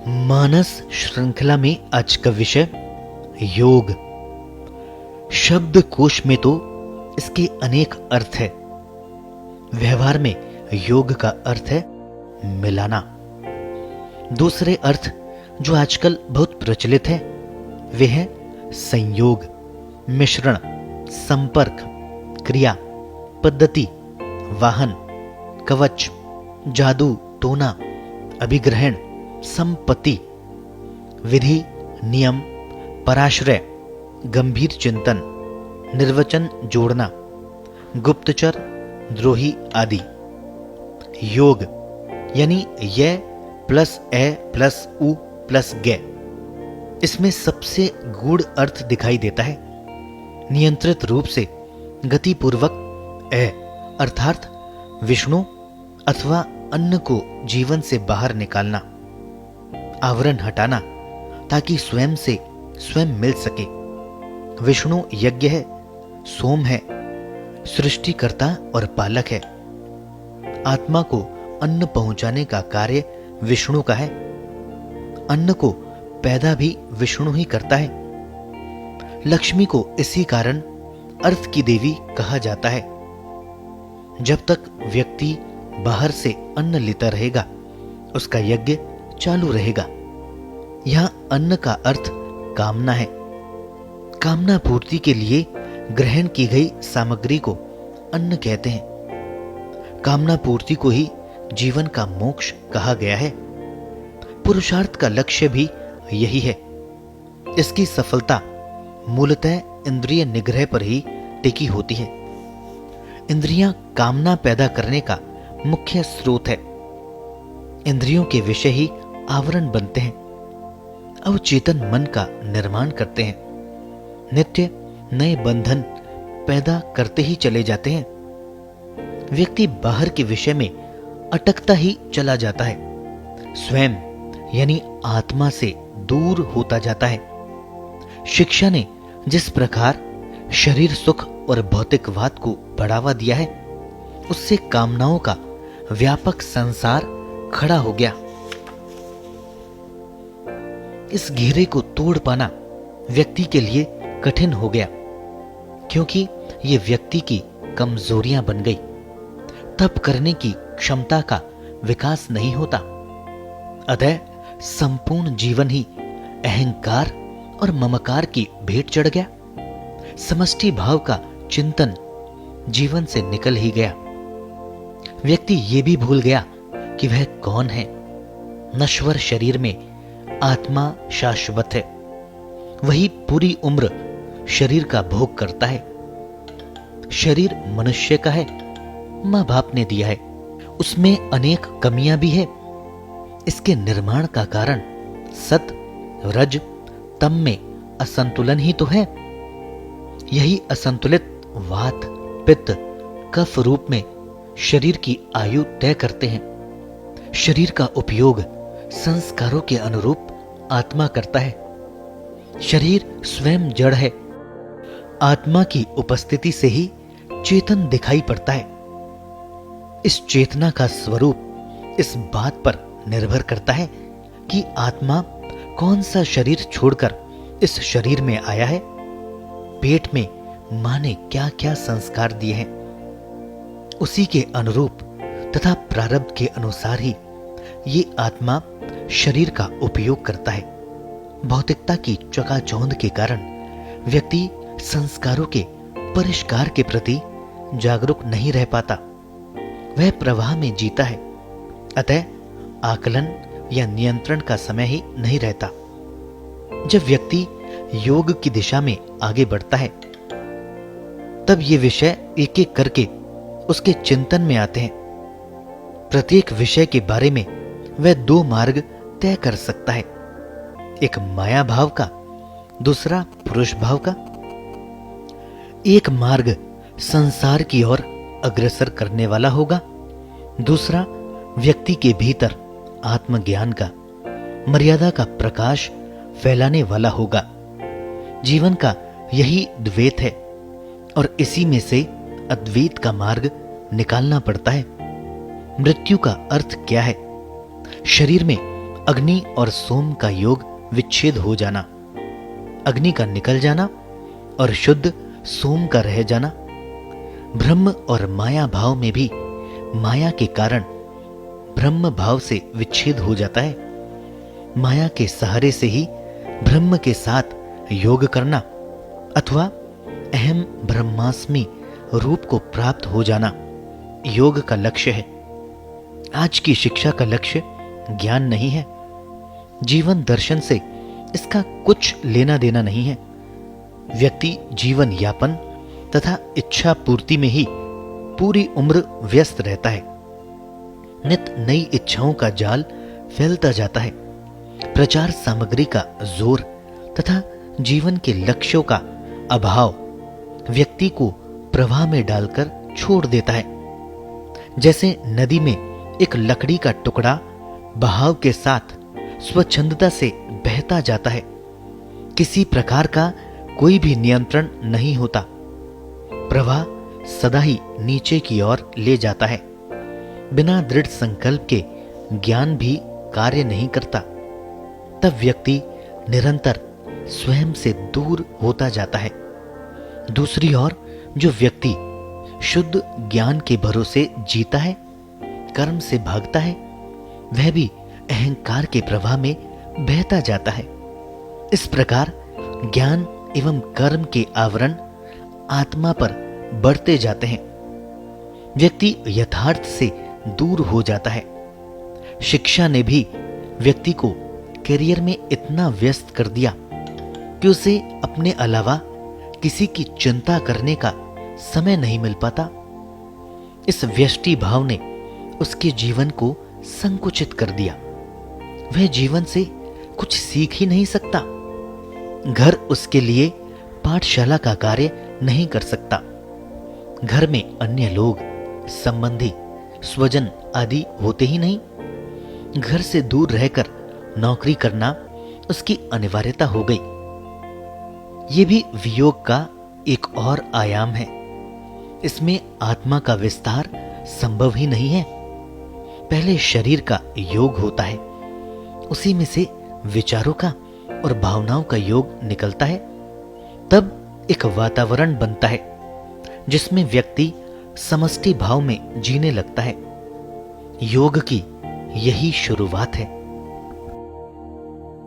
मानस श्रृंखला में आज का विषय योग। शब्द कोश में तो इसके अनेक अर्थ है। व्यवहार में योग का अर्थ है मिलाना। दूसरे अर्थ जो आजकल बहुत प्रचलित है वे है संयोग, मिश्रण, संपर्क, क्रिया, पद्धति, वाहन, कवच, जादू टोना, अभिग्रहण, संपत्ति, विधि, नियम, पराश्रय, गंभीर चिंतन, निर्वचन जोड़ना, गुप्तचर, द्रोही आदि। योग यानी य प्लस ए प्लस उ प्लस गे। इसमें सबसे गूढ़ अर्थ दिखाई देता है नियंत्रित रूप से गतिपूर्वक ए अर्थात विष्णु अथवा अन्न को जीवन से बाहर निकालना, आवरण हटाना ताकि स्वयं से स्वयं मिल सके। विष्णु यज्ञ है, सोम है, सृष्टिकर्ता और पालक है। आत्मा को अन्न पहुंचाने का कार्य विष्णु का है। अन्न को पैदा भी विष्णु ही करता है। लक्ष्मी को इसी कारण अर्थ की देवी कहा जाता है। जब तक व्यक्ति बाहर से अन्न लेता रहेगा उसका यज्ञ चालू रहेगा। यहां अन्न का अर्थ कामना है। कामना पूर्ति के लिए ग्रहण की गई सामग्री को अन्न कहते हैं। कामना पूर्ति को ही जीवन का मोक्ष कहा गया है। पुरुषार्थ का लक्ष्य भी यही है। इसकी सफलता मूलतः इंद्रिय निग्रह पर ही टिकी होती है। इंद्रियां कामना पैदा करने का मुख्य स्रोत है। इंद्रियों के विषय ही आवरण बनते हैं, अवचेतन मन का निर्माण करते हैं, नित्य नए बंधन पैदा करते ही चले जाते हैं। व्यक्ति बाहर के विषय में अटकता ही चला जाता है, स्वयं यानी आत्मा से दूर होता जाता है। शिक्षा ने जिस प्रकार शरीर सुख और भौतिकवाद को बढ़ावा दिया है उससे कामनाओं का व्यापक संसार खड़ा हो गया। इस घेरे को तोड़ पाना व्यक्ति के लिए कठिन हो गया क्योंकि ये व्यक्ति की कमजोरियां बन गई। तप करने की क्षमता का विकास नहीं होता। अतः संपूर्ण जीवन ही अहंकार और ममकार की भेंट चढ़ गया। समष्टि भाव का चिंतन जीवन से निकल ही गया। व्यक्ति ये भी भूल गया कि वह कौन है। नश्वर शरीर में आत्मा शाश्वत है। वही पूरी उम्र शरीर का भोग करता है। शरीर मनुष्य का है, मां बाप ने दिया है। उसमें अनेक कमियां भी है। इसके निर्माण का कारण सत रज तम में असंतुलन ही तो है। यही असंतुलित वात पित्त कफ रूप में शरीर की आयु तय करते हैं। शरीर का उपयोग संस्कारों के अनुरूप आत्मा करता है। शरीर स्वयं जड़ है। आत्मा की उपस्थिति से ही चेतन दिखाई पड़ता है। इस चेतना का स्वरूप इस बात पर निर्भर करता है कि आत्मा कौन सा शरीर छोड़कर इस शरीर में आया है। पेट में मां ने क्या क्या संस्कार दिए हैं उसी के अनुरूप तथा प्रारब्ध के अनुसार ही ये आत्मा शरीर का उपयोग करता है। भौतिकता की चकाचौंध के कारण व्यक्ति संस्कारों के परिष्कार के प्रति जागरूक नहीं रह पाता। वह प्रवाह में जीता है। अतः आकलन या नियंत्रण का समय ही नहीं रहता। जब व्यक्ति योग की दिशा में आगे बढ़ता है तब ये विषय एक एक करके उसके चिंतन में आते हैं। प्रत्येक विषय के बारे में वह दो मार्ग तय कर सकता है, एक माया भाव का, दूसरा पुरुष भाव का। एक मार्ग संसार की ओर अग्रसर करने वाला होगा, दूसरा व्यक्ति के भीतर आत्मज्ञान का, मर्यादा का प्रकाश फैलाने वाला होगा। जीवन का यही द्वैत है और इसी में से अद्वैत का मार्ग निकालना पड़ता है। मृत्यु का अर्थ क्या है? शरीर में अग्नि और सोम का योग विच्छेद हो जाना, अग्नि का निकल जाना और शुद्ध सोम का रह जाना। ब्रह्म और माया भाव में भी माया के कारण ब्रह्म भाव से विच्छेद हो जाता है। माया के सहारे से ही ब्रह्म के साथ योग करना अथवा अहम ब्रह्मास्मि रूप को प्राप्त हो जाना योग का लक्ष्य है। आज की शिक्षा का लक्ष्य ज्ञान नहीं है। जीवन दर्शन से इसका कुछ लेना देना नहीं है। व्यक्ति जीवन यापन तथा इच्छा पूर्ति में ही पूरी उम्र व्यस्त रहता है। नित नई इच्छाओं का जाल फैलता जाता है। प्रचार सामग्री का जोर तथा जीवन के लक्ष्यों का अभाव व्यक्ति को प्रवाह में डालकर छोड़ देता है। जैसे नदी में एक लकड़ी का टुकड़ा बहाव के साथ स्वच्छंदता से बहता जाता है। किसी प्रकार का कोई भी नियंत्रण नहीं होता। प्रवाह सदा ही नीचे की ओर ले जाता है। बिना दृढ़ संकल्प के ज्ञान भी कार्य नहीं करता। तब व्यक्ति निरंतर स्वयं से दूर होता जाता है। दूसरी ओर जो व्यक्ति शुद्ध ज्ञान के भरोसे जीता है, कर्म से भागता है, वह भी अहंकार के प्रवाह में बहता जाता है। इस प्रकार ज्ञान एवं कर्म के आवरण आत्मा पर बढ़ते जाते हैं। व्यक्ति यथार्थ से दूर हो जाता है। शिक्षा ने भी व्यक्ति को करियर में इतना व्यस्त कर दिया कि उसे अपने अलावा किसी की चिंता करने का समय नहीं मिल पाता। इस व्यष्टि भाव ने उसके जीवन को संकुचित कर दिया। वह जीवन से कुछ सीख ही नहीं सकता। घर उसके लिए पाठशाला का कार्य नहीं कर सकता। घर में अन्य लोग, संबंधी, स्वजन आदि होते ही नहीं। घर से दूर रहकर नौकरी करना उसकी अनिवार्यता हो गई। ये भी वियोग का एक और आयाम है। इसमें आत्मा का विस्तार संभव ही नहीं है। पहले शरीर का योग होता है, उसी में से विचारों का और भावनाओं का योग निकलता है। तब एक वातावरण बनता है जिसमें व्यक्ति समष्टि भाव में जीने लगता है। योग की यही शुरुआत है।